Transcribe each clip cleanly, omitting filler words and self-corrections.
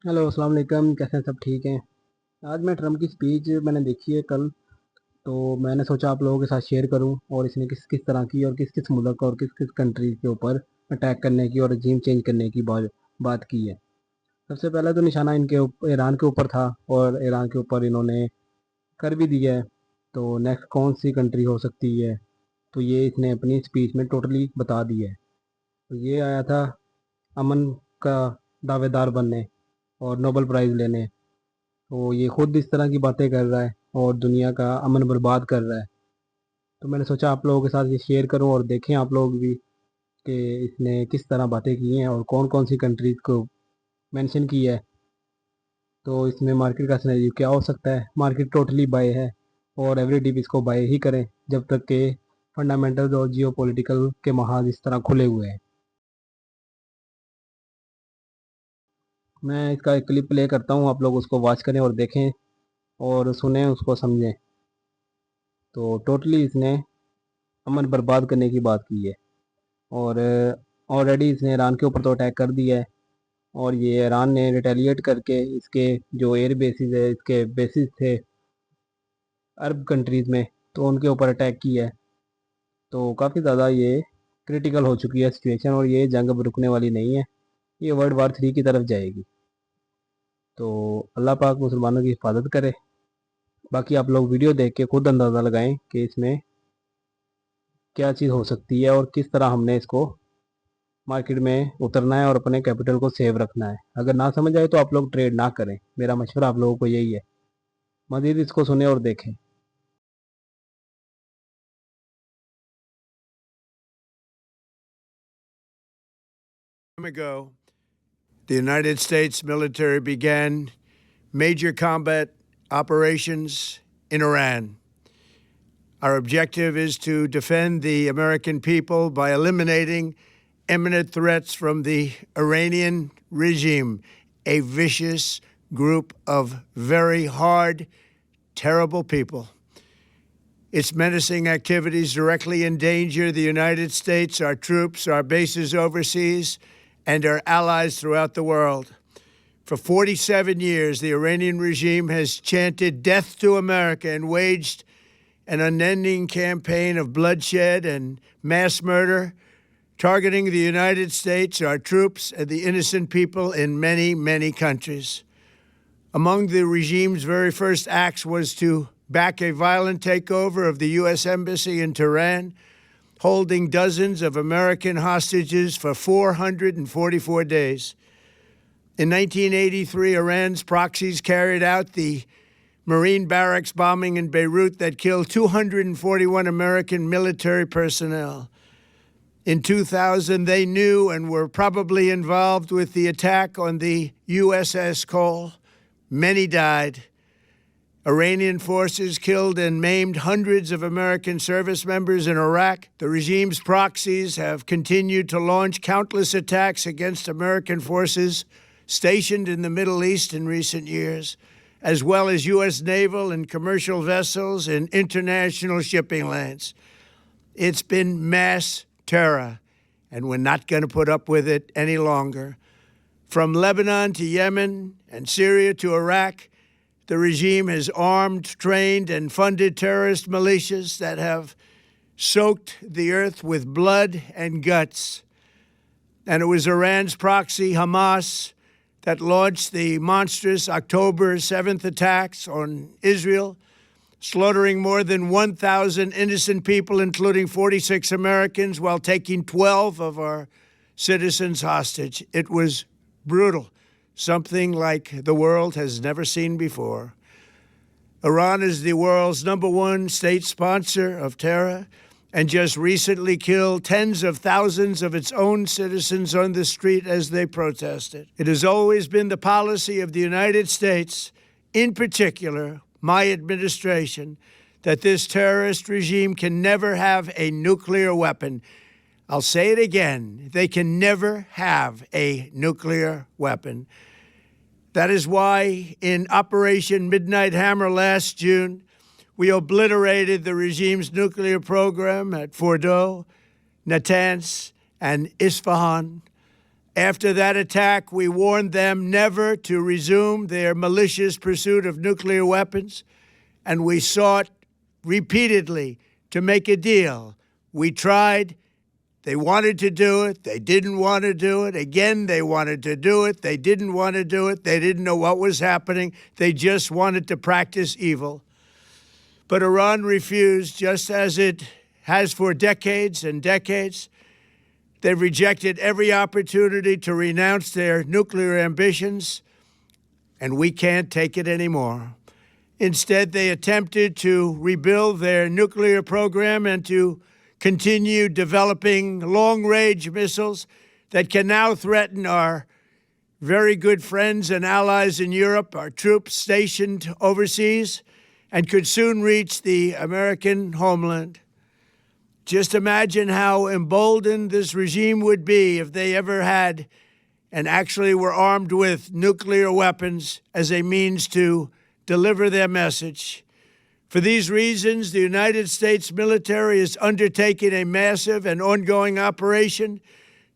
Hello अस्सलाम वालेकुम, कैसे हैं? सब ठीक हैं। आज मैं ट्रम्प की स्पीच मैंने देखी है कल। तो मैंने सोचा आप लोगों के साथ शेयर करूं और इसने किस किस तरह की और किस किस मुल्क और किस किस कंट्री के ऊपर अटैक करने की और रजीम चेंज करने की बात की है। सबसे पहले तो निशाना ईरान के ऊपर था और ईरान के ऊपर इन्होंने कर भी दिया है। तो नेक्स्ट कौन सी कंट्री हो सकती है, तो ये इसने अपनी स्पीच में टोटली बता दिया है। तो ये आया था अमन का दावेदार बनने और नोबेल प्राइज़ लेने। तो ये खुद इस तरह की बातें कर रहा है और दुनिया का अमन बर्बाद कर रहा है। तो मैंने सोचा आप लोगों के साथ ये शेयर करूं और देखें आप लोग भी कि इसने किस तरह बातें की हैं और कौन कौन सी कंट्रीज़ को मेंशन की है। तो इसमें मार्केट का सिनेरियो क्या हो सकता है। मार्केट टोटली बाय है और एवरी डीप इसको बाय ही करें जब तक के फंडामेंटल्स और जियो पोलिटिकल के महाज इस तरह खुले हुए हैं। मैं इसका एक क्लिप प्ले करता हूँ, आप लोग उसको वॉच करें और देखें और सुने उसको समझें। तो टोटली इसने अमन बर्बाद करने की बात की है और ऑलरेडी इसने ईरान के ऊपर तो अटैक कर दिया है और ये ईरान ने रिटेलिएट करके इसके जो एयर बेसिस है, इसके बेसिस थे अरब कंट्रीज़ में, तो उनके ऊपर अटैक किया है। तो काफ़ी ज़्यादा ये क्रिटिकल हो चुकी है सिचुएशन और ये जंग अब रुकने वाली नहीं है, ये वर्ल्ड वार 3 की तरफ जाएगी। तो अल्लाह पाक मुसलमानों की हिफाजत करे। बाकी आप लोग वीडियो देख के खुद अंदाज़ा लगाएं कि इसमें क्या चीज़ हो सकती है और किस तरह हमने इसको मार्केट में उतरना है और अपने कैपिटल को सेव रखना है। अगर ना समझ आए तो आप लोग ट्रेड ना करें, मेरा मशवरा आप लोगों को यही है। मज़ीद इसको सुने और देखें। Ago, the United States military began major combat operations in Iran. Our objective is to defend the American people by eliminating imminent threats from the Iranian regime, a vicious group of very hard, terrible people. Its menacing activities directly endanger the United States, our troops, our bases overseas, and our allies throughout the world. For 47 years, the Iranian regime has chanted death to America and waged an unending campaign of bloodshed and mass murder, targeting the United States, our troops, and the innocent people in many, many countries. Among the regime's very first acts was to back a violent takeover of the U.S. Embassy in Tehran, holding dozens of American hostages for 444 days. In 1983, Iran's proxies carried out the Marine barracks bombing in Beirut that killed 241 American military personnel. In 2000, they knew and were probably involved with the attack on the USS Cole. Many died. Iranian forces killed and maimed hundreds of American service members in Iraq. The regime's proxies have continued to launch countless attacks against American forces stationed in the Middle East in recent years, as well as U.S. naval and commercial vessels and international shipping lanes. It's been mass terror, and we're not going to put up with it any longer. From Lebanon to Yemen and Syria to Iraq, the regime has armed, trained, and funded terrorist militias that have soaked the earth with blood and guts. And it was Iran's proxy, Hamas, that launched the monstrous October 7th attacks on Israel, slaughtering more than 1,000 innocent people, including 46 Americans, while taking 12 of our citizens hostage. It was brutal, something like the world has never seen before. Iran is the world's #1 state sponsor of terror and just recently killed tens of thousands of its own citizens on the street as they protested. It has always been the policy of the United States, in particular, my administration, that this terrorist regime can never have a nuclear weapon. I'll say it again, they can never have a nuclear weapon. That is why in Operation Midnight Hammer last June, we obliterated the regime's nuclear program at Fordow, Natanz, and Isfahan. After that attack, we warned them never to resume their malicious pursuit of nuclear weapons, and we sought repeatedly to make a deal. We tried. They wanted to do it. They didn't want to do it. Again, they wanted to do it. They didn't want to do it. They didn't know what was happening. They just wanted to practice evil. But Iran refused, just as it has for decades and decades. They've rejected every opportunity to renounce their nuclear ambitions, and we can't take it anymore. Instead, they attempted to rebuild their nuclear program and to continue developing long-range missiles that can now threaten our very good friends and allies in Europe, our troops stationed overseas, and could soon reach the American homeland. Just imagine how emboldened this regime would be if they ever had and actually were armed with nuclear weapons as a means to deliver their message. For these reasons, the United States military is undertaking a massive and ongoing operation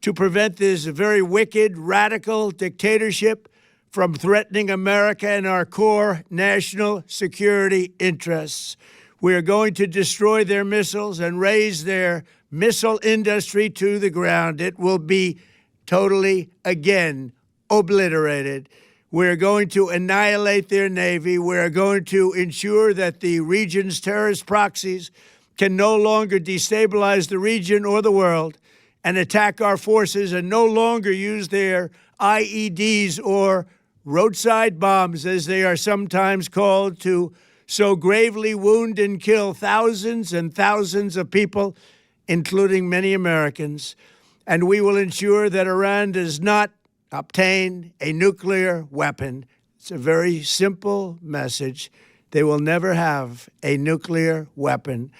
to prevent this very wicked, radical dictatorship from threatening America and our core national security interests. We are going to destroy their missiles and raise their missile industry to the ground. It will be totally, again, obliterated. We're going to annihilate their Navy. We're going to ensure that the region's terrorist proxies can no longer destabilize the region or the world and attack our forces and no longer use their IEDs or roadside bombs, as they are sometimes called, to so gravely wound and kill thousands and thousands of people, including many Americans. And we will ensure that Iran does not obtain a nuclear weapon. It's a very simple message. They will never have a nuclear weapon.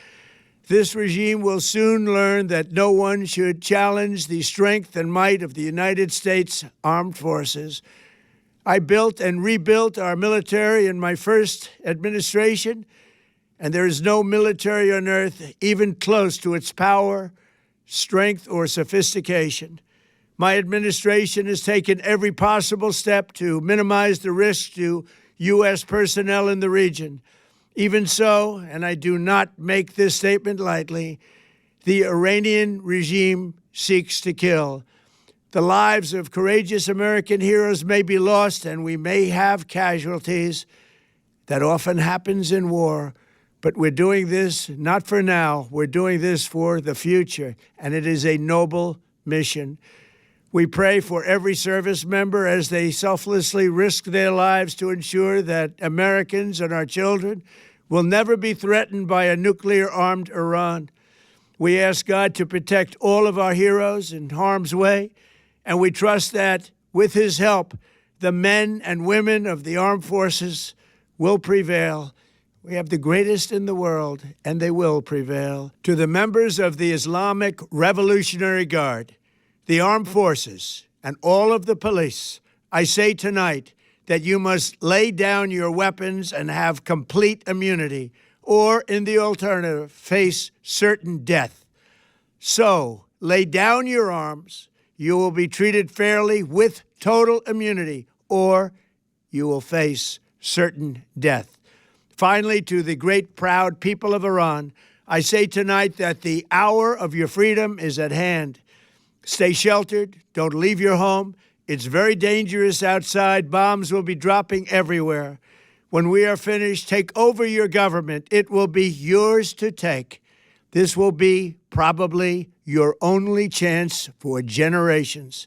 This regime will soon learn that no one should challenge the strength and might of the United States Armed Forces. I built and rebuilt our military in my first administration, and there is no military on earth even close to its power, strength, or sophistication. My administration has taken every possible step to minimize the risk to U.S. personnel in the region. Even so, and I do not make this statement lightly, the Iranian regime seeks to kill. The lives of courageous American heroes may be lost, and we may have casualties. That often happens in war. But we're doing this not for now. We're doing this for the future, and it is a noble mission. We pray for every service member as they selflessly risk their lives to ensure that Americans and our children will never be threatened by a nuclear-armed Iran. We ask God to protect all of our heroes in harm's way, and we trust that, with his help, the men and women of the armed forces will prevail. We have the greatest in the world, and they will prevail. To the members of the Islamic Revolutionary Guard, the armed forces, and all of the police, I say tonight that you must lay down your weapons and have complete immunity, or, in the alternative, face certain death. So, lay down your arms. You will be treated fairly with total immunity, or you will face certain death. Finally, to the great, proud people of Iran, I say tonight that the hour of your freedom is at hand. Stay sheltered. Don't leave your home. It's very dangerous outside. Bombs will be dropping everywhere. When we are finished, take over your government. It will be yours to take. This will be probably your only chance for generations.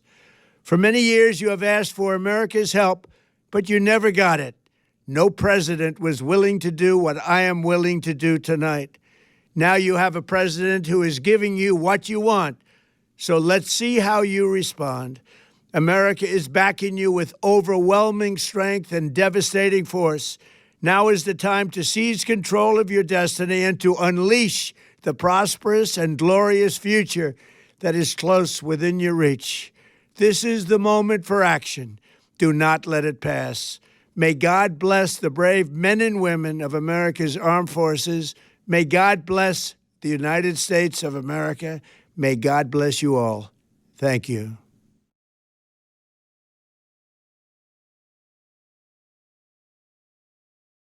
For many years, you have asked for America's help, but you never got it. No president was willing to do what I am willing to do tonight. Now you have a president who is giving you what you want. So let's see how you respond. America is backing you with overwhelming strength and devastating force. Now is the time to seize control of your destiny and to unleash the prosperous and glorious future that is close within your reach. This is the moment for action. Do not let it pass. May God bless the brave men and women of America's armed forces. May God bless the United States of America. May God bless you all. Thank you.